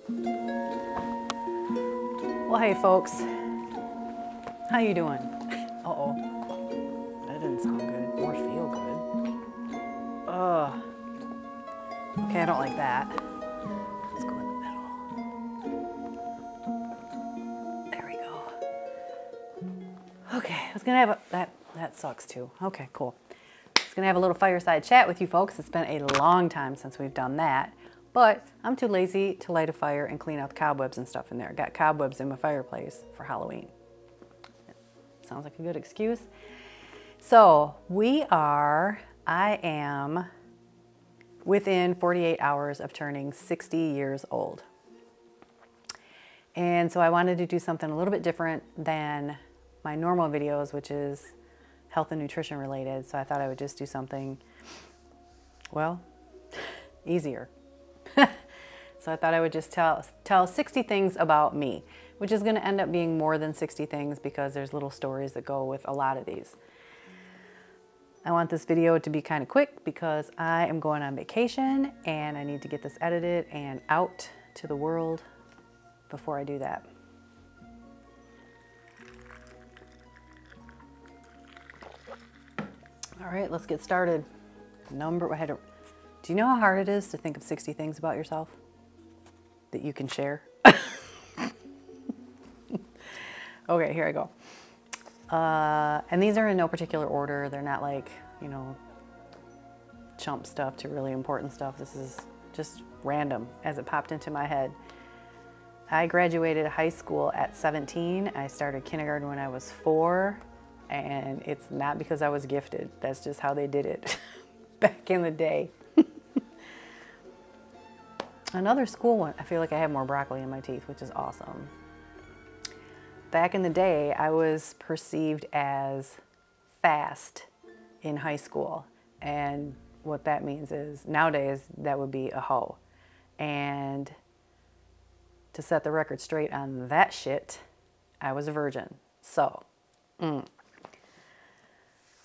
Well, hey folks, how you doing? Uh-oh, that didn't sound good or feel good. Ugh. Okay, I don't like that. Let's go in the middle. There we go. Okay, I was gonna have that sucks too. Okay, cool. I was gonna have a little fireside chat with you folks. It's been a long time since we've done that. But I'm too lazy to light a fire and clean out the cobwebs and stuff in there. Got cobwebs in my fireplace for Halloween. Sounds like a good excuse. So I am within 48 hours of turning 60 years old. And so I wanted to do something a little bit different than my normal videos, which is health and nutrition related. So I thought I would just do something, well, easier. So I thought I would just tell 60 things about me, which is going to end up being more than 60 things because there's little stories that go with a lot of these. I want this video to be kind of quick because I am going on vacation and I need to get this edited and out to the world before I do that. All right, let's get started. Do you know how hard it is to think of 60 things about yourself that you can share? Okay, here I go. And these are in no particular order. They're not like, chump stuff to really important stuff. This is just random as it popped into my head. I graduated high school at 17. I started kindergarten when I was 4, and it's not because I was gifted. That's just how they did it back in the day. Another school one, I feel like I have more broccoli in my teeth, which is awesome. Back in the day, I was perceived as fast in high school. And what that means is nowadays that would be a hoe. And to set the record straight on that shit, I was a virgin. So,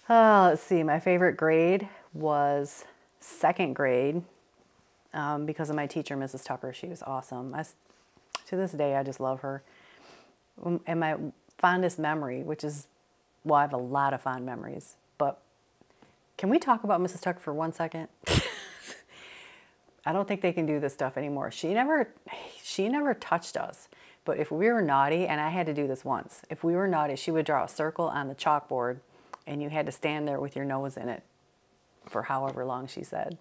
let's see, my favorite grade was 2nd grade. Because of my teacher, Mrs. Tucker. She was awesome. To this day, I just love her. And my fondest memory, I have a lot of fond memories, but can we talk about Mrs. Tucker for 1 second? I don't think they can do this stuff anymore. She never touched us, but if we were naughty, and I had to do this once, if we were naughty, she would draw a circle on the chalkboard and you had to stand there with your nose in it for however long she said.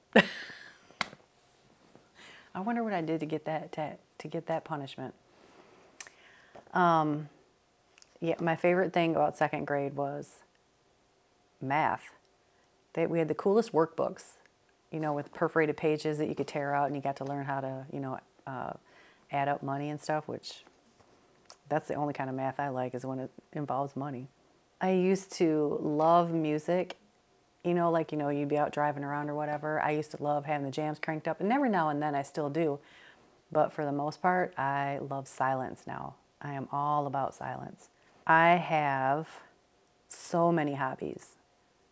I wonder what I did to get that punishment. Yeah, my favorite thing about 2nd grade was math. We had the coolest workbooks, with perforated pages that you could tear out, and you got to learn how to, add up money and stuff, which that's the only kind of math I like is when it involves money. I used to love music. You'd be out driving around or whatever. I used to love having the jams cranked up, and every now and then I still do. But for the most part, I love silence now. I am all about silence. I have so many hobbies.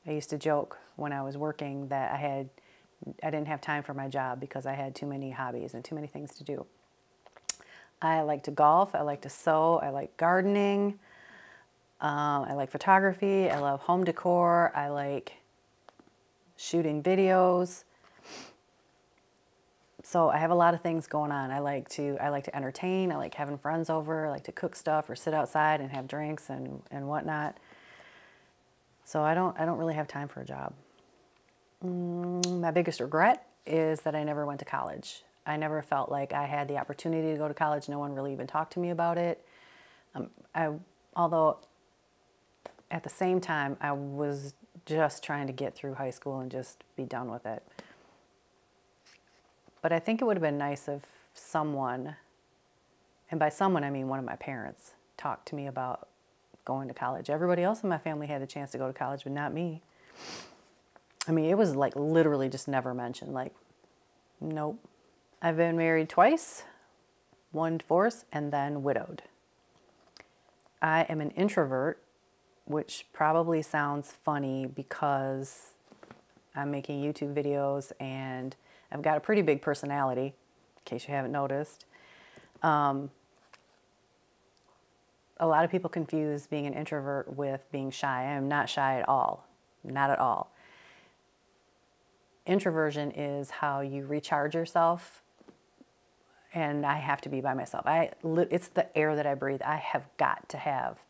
I used to joke when I was working that I didn't have time for my job because I had too many hobbies and too many things to do. I like to golf. I like to sew. I like gardening. I like photography. I love home decor. I like shooting videos. So I have a lot of things going on. I like to entertain. I like having friends over. I like to cook stuff or sit outside and have drinks and whatnot. So I don't really have time for a job. My biggest regret is that I never went to college. I never felt like I had the opportunity to go to college. No one really even talked to me about it. Although at the same time, I was just trying to get through high school and just be done with it. But I think it would have been nice if someone, and by someone I mean one of my parents, talked to me about going to college. Everybody else in my family had the chance to go to college, but not me. I mean, it was like literally just never mentioned. Like, nope. I've been married twice, 1 divorce, and then widowed. I am an introvert, which probably sounds funny because I'm making YouTube videos and I've got a pretty big personality, in case you haven't noticed. A lot of people confuse being an introvert with being shy. I am not shy at all. Not at all. Introversion is how you recharge yourself, and I have to be by myself. It's the air that I breathe. I have got to have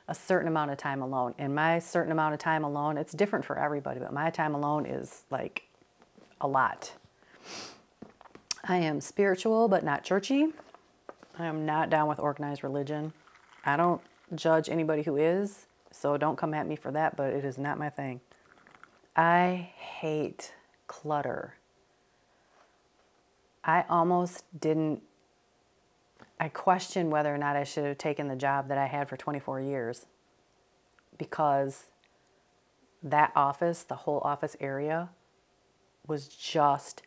a certain amount of time alone. And my certain amount of time alone, it's different for everybody, but my time alone is like a lot. I am spiritual, but not churchy. I am not down with organized religion. I don't judge anybody who is, so don't come at me for that, but it is not my thing. I hate clutter. I questioned whether or not I should have taken the job that I had for 24 years because that office, the whole office area, was just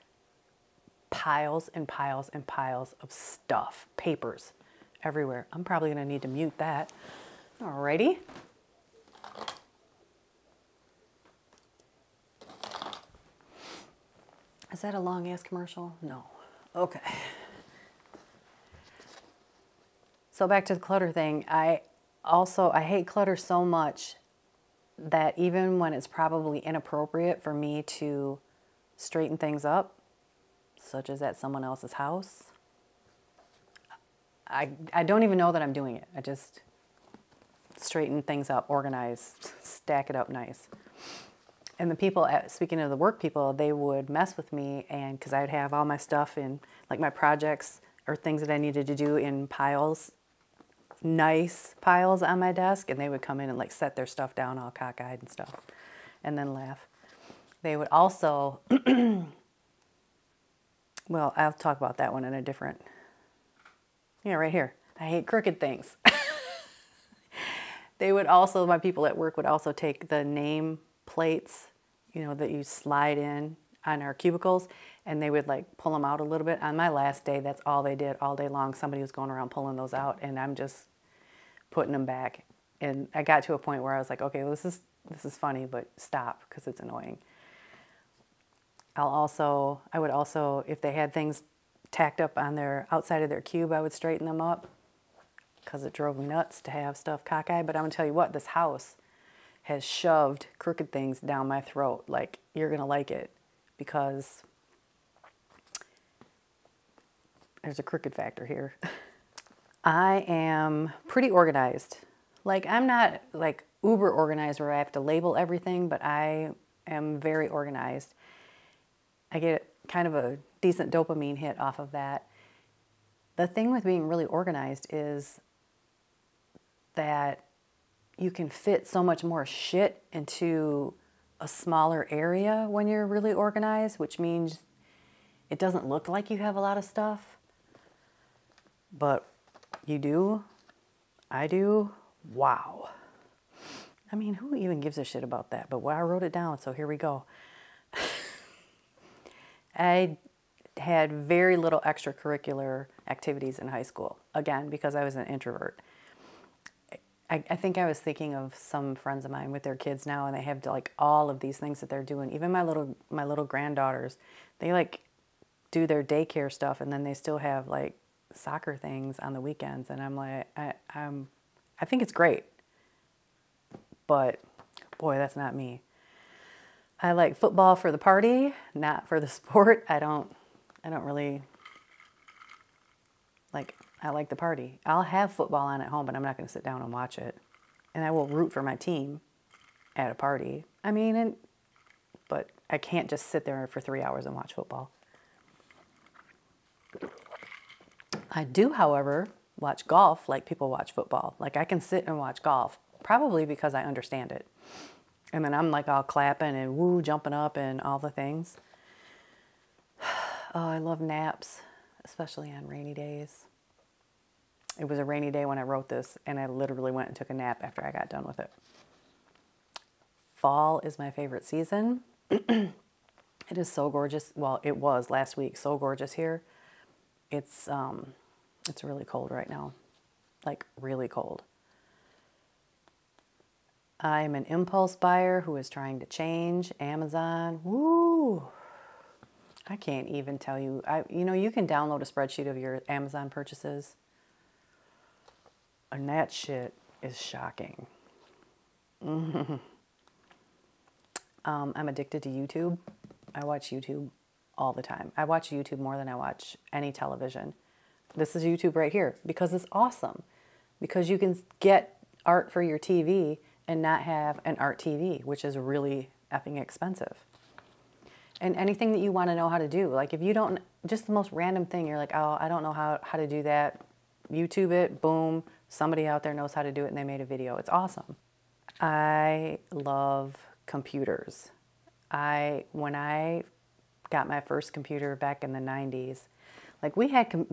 piles and piles and piles of stuff, papers everywhere. I'm probably going to need to mute that. Alrighty. Is that a long-ass commercial? No. Okay. So back to the clutter thing. I hate clutter so much that even when it's probably inappropriate for me to straighten things up, such as at someone else's house, I don't even know that I'm doing it. I just straighten things up, organize, stack it up nice. And the people, speaking of the work people, they would mess with me, and because I'd have all my stuff in, like my projects or things that I needed to do in piles, nice piles on my desk, and they would come in and like set their stuff down all cockeyed and stuff, and then laugh. They would also, well, I'll talk about that one in a different, right here. I hate crooked things. They would also, my people at work would also take the name plates, that you slide in on our cubicles, and they would like pull them out a little bit. On my last day, that's all they did all day long. Somebody was going around pulling those out, and I'm just putting them back. And I got to a point where I was like, okay, well, this is funny, but stop, because it's annoying. I would also, if they had things tacked up on their outside of their cube, I would straighten them up, because it drove me nuts to have stuff cockeyed. But I'm gonna tell you what, this house has shoved crooked things down my throat. Like, you're gonna like it, because there's a crooked factor here. I am pretty organized. Like, I'm not like uber organized where I have to label everything, but I am very organized. I get kind of a decent dopamine hit off of that. The thing with being really organized is that you can fit so much more shit into a smaller area when you're really organized, which means it doesn't look like you have a lot of stuff, but you do. I do. Wow. I mean, who even gives a shit about that? But I wrote it down, so here we go. I had very little extracurricular activities in high school, again, because I was an introvert. I think I was thinking of some friends of mine with their kids now, and they have like all of these things that they're doing. Even my little granddaughters, they like do their daycare stuff, and then they still have like soccer things on the weekends. And I'm like, I think it's great, but boy, that's not me. I like football for the party, not for the sport. I don't really like. I like the party. I'll have football on at home, but I'm not going to sit down and watch it. And I will root for my team at a party. But I can't just sit there for 3 hours and watch football. I do, however, watch golf like people watch football. Like, I can sit and watch golf, probably because I understand it. And then I'm like all clapping and woo, jumping up and all the things. Oh, I love naps, especially on rainy days. It was a rainy day when I wrote this, and I literally went and took a nap after I got done with it. Fall is my favorite season. It is so gorgeous. Well, it was last week, so gorgeous here. It's really cold right now, like really cold. I'm an impulse buyer who is trying to change. Amazon, woo! I can't even tell you. You know, you can download a spreadsheet of your Amazon purchases, and that shit is shocking. I'm addicted to YouTube. I watch YouTube all the time. I watch YouTube more than I watch any television. This is YouTube right here because it's awesome. Because you can get art for your TV and not have an art TV, which is really effing expensive. And anything that you want to know how to do, like if you don't, just the most random thing, you're like, oh, I don't know how to do that. YouTube it, boom, somebody out there knows how to do it and they made a video. It's awesome. I love computers. When I got my first computer back in the 90s, like we had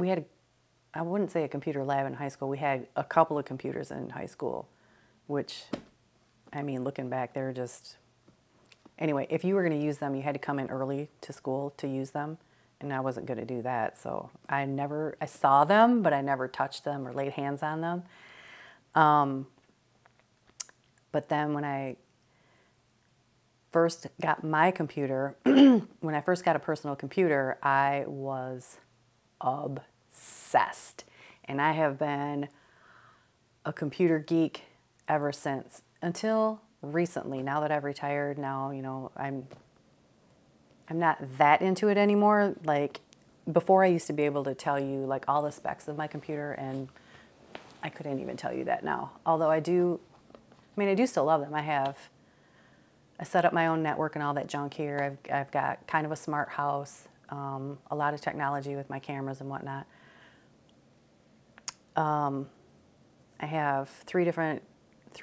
I wouldn't say a computer lab in high school. We had a couple of computers in high school, which, I mean, looking back, they're just, anyway, if you were going to use them, you had to come in early to school to use them, and I wasn't going to do that. So I saw them, but I never touched them or laid hands on them. But then when I first got my computer, when I first got a personal computer, I was obsessed. And I have been a computer geek ever since, until recently. Now that I've retired, now, you know, I'm not that into it anymore. Like before, I used to be able to tell you like all the specs of my computer, and I couldn't even tell you that now. Although I do still love them. I set up my own network and all that junk here. I've got kind of a smart house, a lot of technology with my cameras and whatnot. I have three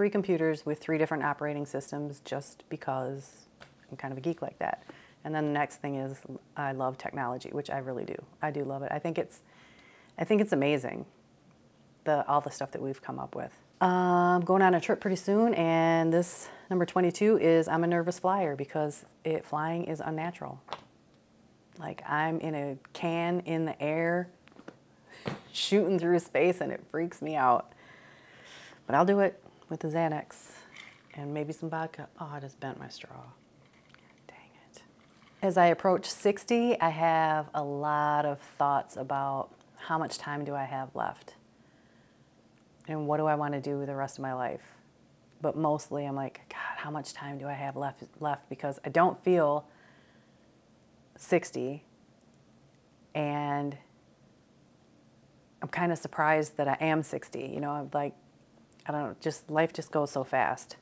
computers with 3 different operating systems just because I'm kind of a geek like that. And then the next thing is I love technology, which I really do. I do love it. I think it's amazing, all the stuff that we've come up with. I'm going on a trip pretty soon, and this number 22 is I'm a nervous flyer because flying is unnatural. Like I'm in a can in the air shooting through space, and it freaks me out. But I'll do it with the Xanax and maybe some vodka. Oh, I just bent my straw. Dang it. As I approach 60, I have a lot of thoughts about how much time do I have left and what do I want to do with the rest of my life. But mostly I'm like, God, how much time do I have left? Because I don't feel 60, and I'm kind of surprised that I am 60. You know, I'm like, I don't know, life just goes so fast.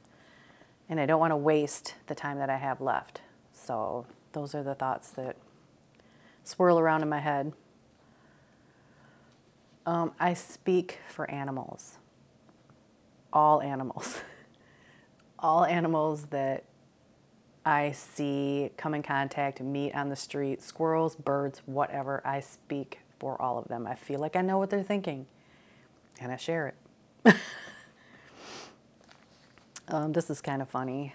And I don't want to waste the time that I have left. So those are the thoughts that swirl around in my head. I speak for animals. All animals. All animals that I see, come in contact, meet on the street, squirrels, birds, whatever. I speak for all of them. I feel like I know what they're thinking, and I share it. This is kind of funny.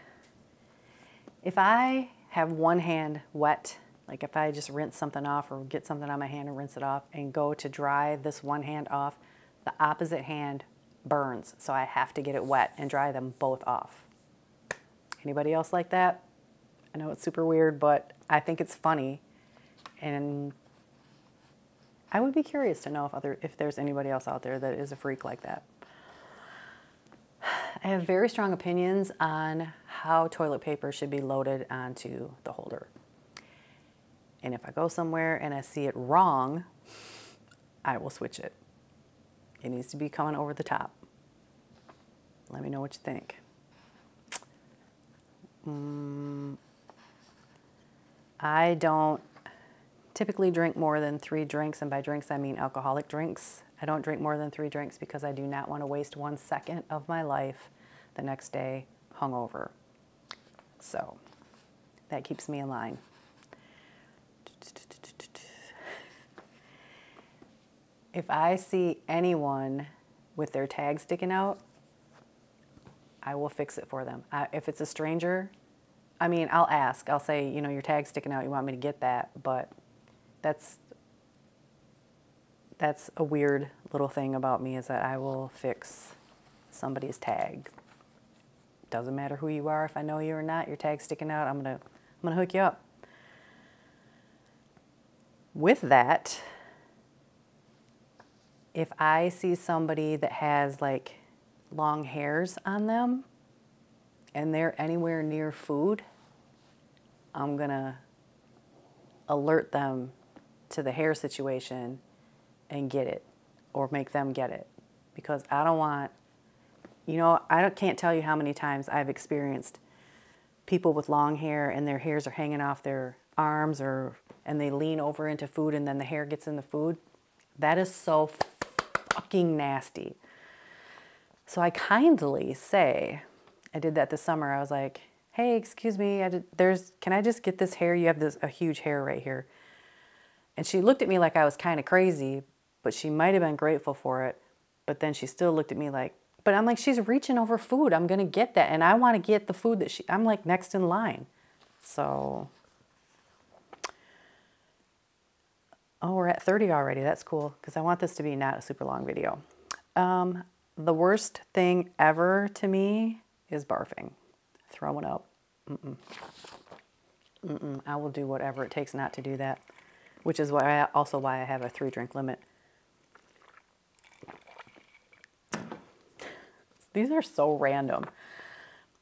If I have one hand wet, like if I just rinse something off or get something on my hand and rinse it off and go to dry this one hand off, the opposite hand burns. So I have to get it wet and dry them both off. Anybody else like that? I know it's super weird, but I think it's funny. And I would be curious to know if there's anybody else out there that is a freak like that. I have very strong opinions on how toilet paper should be loaded onto the holder. And if I go somewhere and I see it wrong, I will switch it. It needs to be coming over the top. Let me know what you think. I don't typically drink more than 3 drinks, and by drinks I mean alcoholic drinks. I don't drink more than 3 drinks because I do not want to waste 1 second of my life the next day hungover. So that keeps me in line. If I see anyone with their tag sticking out, I will fix it for them. If it's a stranger, I mean, I'll ask. I'll say, you know, your tag's sticking out, you want me to get that? But that's a weird little thing about me, is that I will fix somebody's tag. Doesn't matter who you are, if I know you or not, your tag's sticking out, I'm gonna hook you up. With that, if I see somebody that has like long hairs on them and they're anywhere near food, I'm gonna alert them to the hair situation and get it, or make them get it, because I don't want, can't tell you how many times I've experienced people with long hair and their hairs are hanging off their arms, and they lean over into food and then the hair gets in the food. That is so fucking nasty. So I kindly say, I did that this summer. I was like, hey, excuse me, can I just get this hair? You have a huge hair right here. And she looked at me like I was kind of crazy, but she might have been grateful for it. But then she still looked at me like, but I'm like, she's reaching over food. I'm going to get that. And I want to get the food that I'm like next in line. So, oh, we're at 30 already. That's cool, because I want this to be not a super long video. The worst thing ever to me is barfing, throwing up. I will do whatever it takes not to do that, which is why I have a 3-drink limit. These are so random.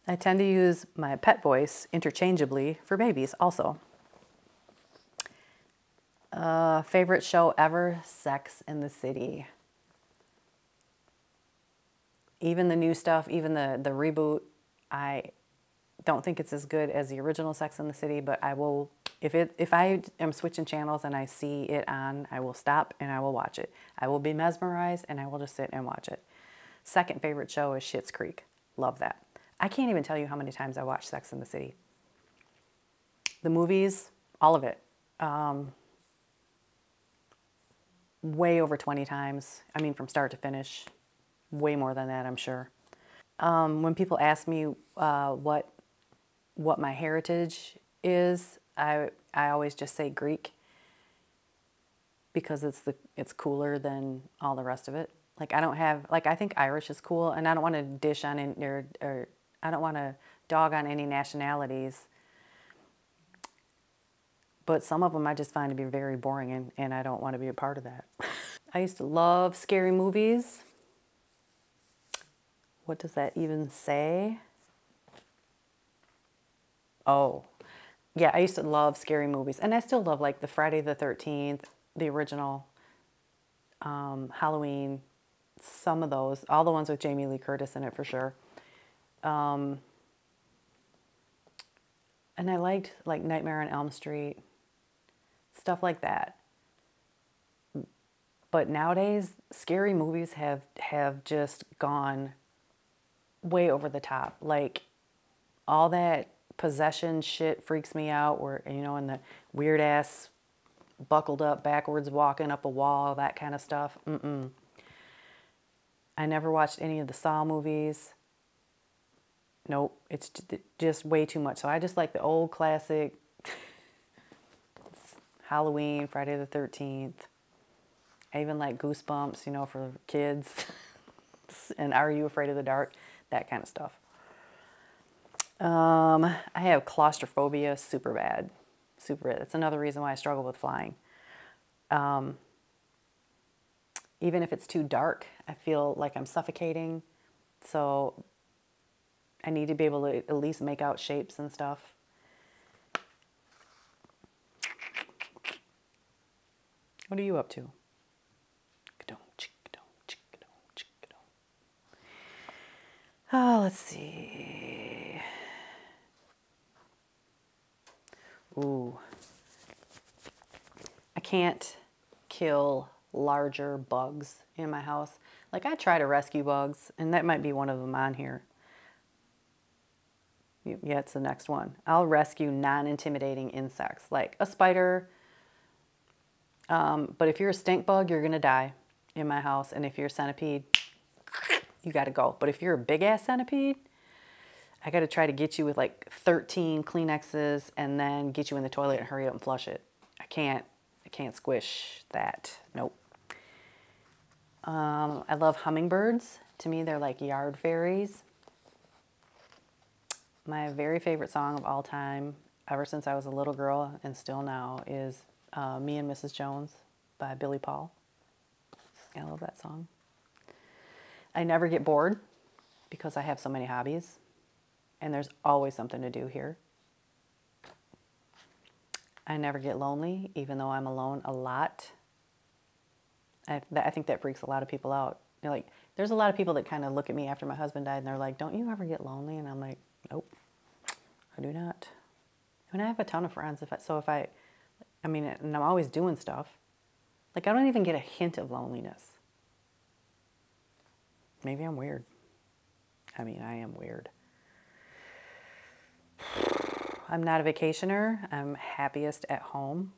I tend to use my pet voice interchangeably for babies also. Favorite show ever? Sex and the City. Even the new stuff, even the reboot, I don't think it's as good as the original Sex and the City, but I will, if I am switching channels and I see it on, I will stop and I will watch it. I will be mesmerized and I will just sit and watch it. Second favorite show is Schitt's Creek. Love that. I can't even tell you how many times I watched Sex and the City. The movies, all of it. Way over 20 times. I mean, from start to finish. Way more than that, I'm sure. When people ask me what my heritage is, I always just say Greek, because it's cooler than all the rest of it. Like, I think Irish is cool, and I don't want to dish on it, or I don't want to dog on any nationalities. But some of them I just find to be very boring, and I don't want to be a part of that. I used to love scary movies. What does that even say? Oh, yeah, I used to love scary movies. And I still love, like, the Friday the 13th, the original, Halloween, some of those. All the ones with Jamie Lee Curtis in it, for sure. And I liked, like, Nightmare on Elm Street, stuff like that. But nowadays, scary movies have just gone way over the top. Like, all that possession shit freaks me out, where, and the weird ass buckled up backwards walking up a wall, that kind of stuff. I never watched any of the Saw movies. Nope, it's just way too much. So I just like the old classic Halloween, Friday the 13th. I even like Goosebumps, for kids. And Are You Afraid of the Dark? That kind of stuff. I have claustrophobia super bad. Super bad. That's another reason why I struggle with flying. Even if it's too dark, I feel like I'm suffocating. So I need to be able to at least make out shapes and stuff. What are you up to? Oh, let's see. Ooh. I can't kill larger bugs in my house. Like, I try to rescue bugs, and that might be one of them on here. Yeah, it's the next one. I'll rescue non-intimidating insects, like a spider. But if you're a stink bug, you're going to die in my house. And if you're a centipede, you got to go. But if you're a big-ass centipede, I got to try to get you with like 13 Kleenexes and then get you in the toilet and hurry up and flush it. I can't squish that. Nope. I love hummingbirds. To me, they're like yard fairies. My very favorite song of all time, ever since I was a little girl and still now, is Me and Mrs. Jones by Billy Paul. I love that song. I never get bored because I have so many hobbies and there's always something to do here. I never get lonely, even though I'm alone a lot. I think that freaks a lot of people out. You know, like, there's a lot of people that kind of look at me after my husband died and they're like, don't you ever get lonely? And I'm like, nope, I do not. I mean, I have a ton of friends. And I'm always doing stuff. Like, I don't even get a hint of loneliness. Maybe I'm weird. I mean, I am weird. I'm not a vacationer. I'm happiest at home.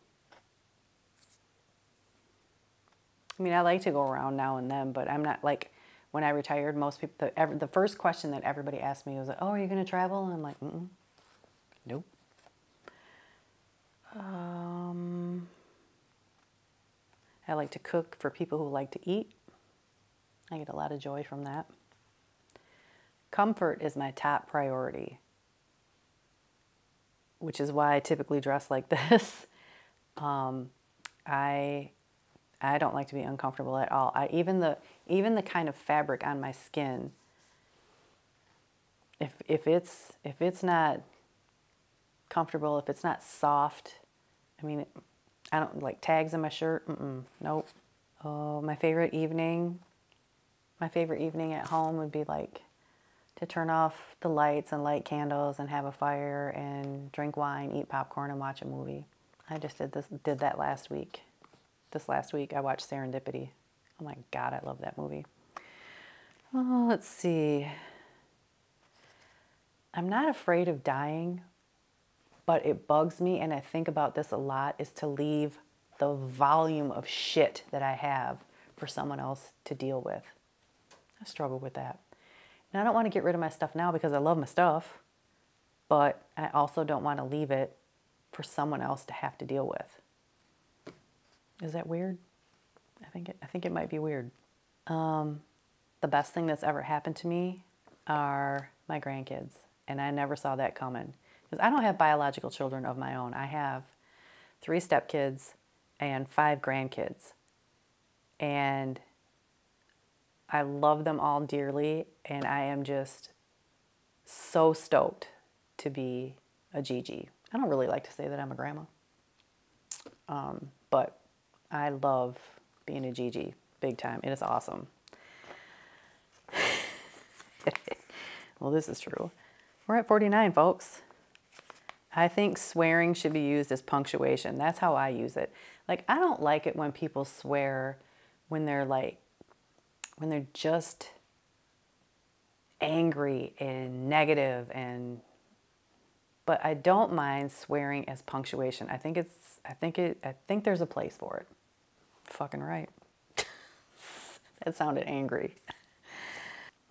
I mean, I like to go around now and then, but I'm not like, when I retired, most people, the first question that everybody asked me was like, oh, are you going to travel? And I'm like, nope. I like to cook for people who like to eat. I get a lot of joy from that. Comfort is my top priority, which is why I typically dress like this. I don't like to be uncomfortable at all. Even the kind of fabric on my skin, if it's not comfortable, if it's not soft, I mean, I don't like tags in my shirt. Nope. Oh, my favorite evening at home would be like to turn off the lights and light candles and have a fire and drink wine, eat popcorn, and watch a movie. I just did that last week. This last week I watched Serendipity. Oh my God, I love that movie. Oh, let's see. I'm not afraid of dying, but it bugs me, and I think about this a lot, is to leave the volume of shit that I have for someone else to deal with. I struggle with that. And I don't want to get rid of my stuff now because I love my stuff, but I also don't want to leave it for someone else to have to deal with. Is that weird? I think it might be weird. The best thing that's ever happened to me are my grandkids, and I never saw that coming. Because I don't have biological children of my own. I have 3 stepkids and 5 grandkids. And I love them all dearly, and I am just so stoked to be a Gigi. I don't really like to say that I'm a grandma. But I love being a Gigi big time. It is awesome. Well, this is true. We're at 49, folks. I think swearing should be used as punctuation. That's how I use it. Like, I don't like it when people swear when they're just angry and negative, but I don't mind swearing as punctuation. I think there's a place for it. Fucking right. That sounded angry.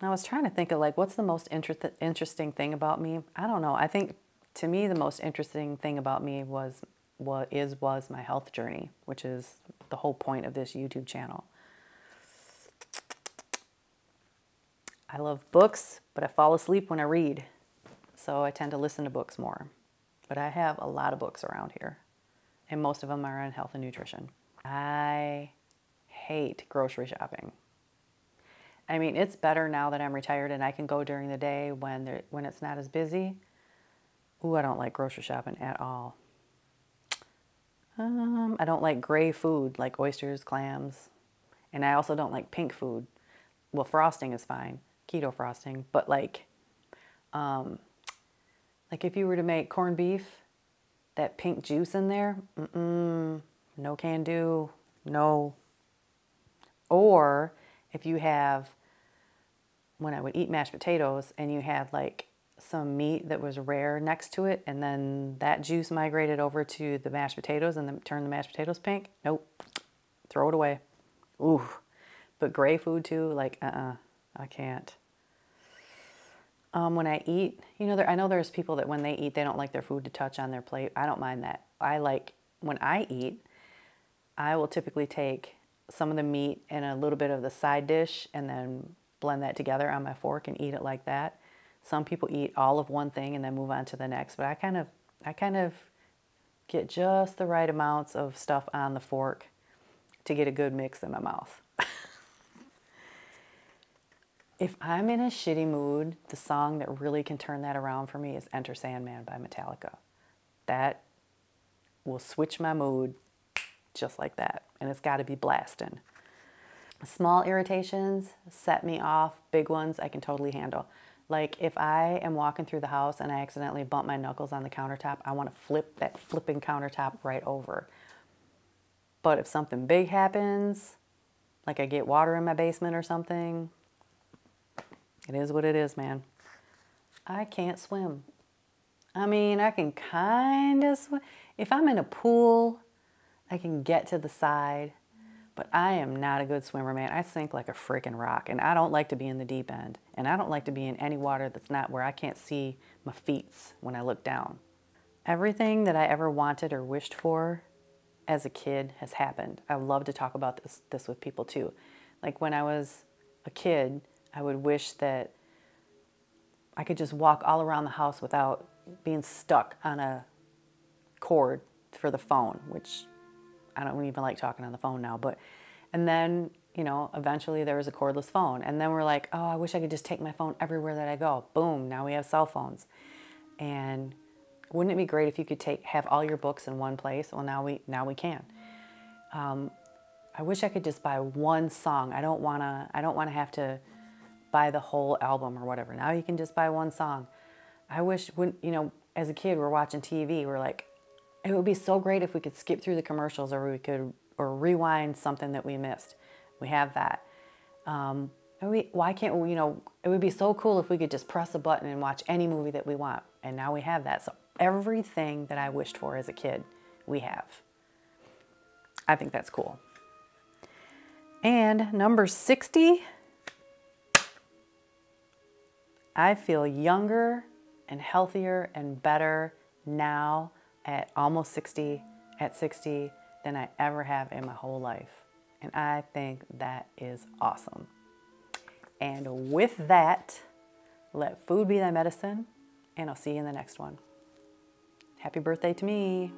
I was trying to think of like, what's the most interesting thing about me? I don't know. I think to me, the most interesting thing about me was my health journey, which is the whole point of this YouTube channel. I love books, but I fall asleep when I read. So I tend to listen to books more. But I have a lot of books around here, and most of them are on health and nutrition. I hate grocery shopping. I mean, it's better now that I'm retired and I can go during the day when it's not as busy. Ooh, I don't like grocery shopping at all. I don't like gray food like oysters, clams, and I also don't like pink food. Well, frosting is fine, keto frosting, but like if you were to make corned beef, that pink juice in there, no can do, no. Or if you have, when I would eat mashed potatoes and you had like some meat that was rare next to it, and then that juice migrated over to the mashed potatoes and then turned the mashed potatoes pink, nope, throw it away. Ooh, but gray food too, like, I can't. When I eat, I know there's people that when they eat, they don't like their food to touch on their plate. I don't mind that. When I eat, I will typically take some of the meat and a little bit of the side dish and then blend that together on my fork and eat it like that. Some people eat all of one thing and then move on to the next, but I kind of Get just the right amounts of stuff on the fork to get a good mix in my mouth. If I'm in a shitty mood, the song that really can turn that around for me is Enter Sandman by Metallica. That will switch my mood just like that. And it's got to be blasting. Small irritations set me off. Big ones I can totally handle. Like if I am walking through the house and I accidentally bump my knuckles on the countertop, I want to flip that flipping countertop right over. But if something big happens, like I get water in my basement or something, it is what it is, man. I can't swim. I mean, I can kind of swim. If I'm in a pool, I can get to the side. But I am not a good swimmer, man. I sink like a freaking rock. And I don't like to be in the deep end. And I don't like to be in any water that's not where I can't see my feet when I look down. Everything that I ever wanted or wished for as a kid has happened. I love to talk about this with people too. Like when I was a kid, I would wish that I could just walk all around the house without being stuck on a cord for the phone, which I don't even like talking on the phone now, and then, eventually there was a cordless phone. And then we're like, oh, I wish I could just take my phone everywhere that I go. Boom, now we have cell phones. And wouldn't it be great if you could have all your books in one place? Well, now we can. I wish I could just buy one song. I don't want to have to buy the whole album or whatever. Now you can just buy one song. I wish as a kid we're watching TV, we're like, it would be so great if we could skip through the commercials or rewind something that we missed. We have that. Why can't we, it would be so cool if we could just press a button and watch any movie that we want. And now we have that. So everything that I wished for as a kid, we have. I think that's cool. And number 60, I feel younger and healthier and better now at almost 60, at 60, than I ever have in my whole life. And I think that is awesome. And with that, let food be thy medicine, and I'll see you in the next one. Happy birthday to me.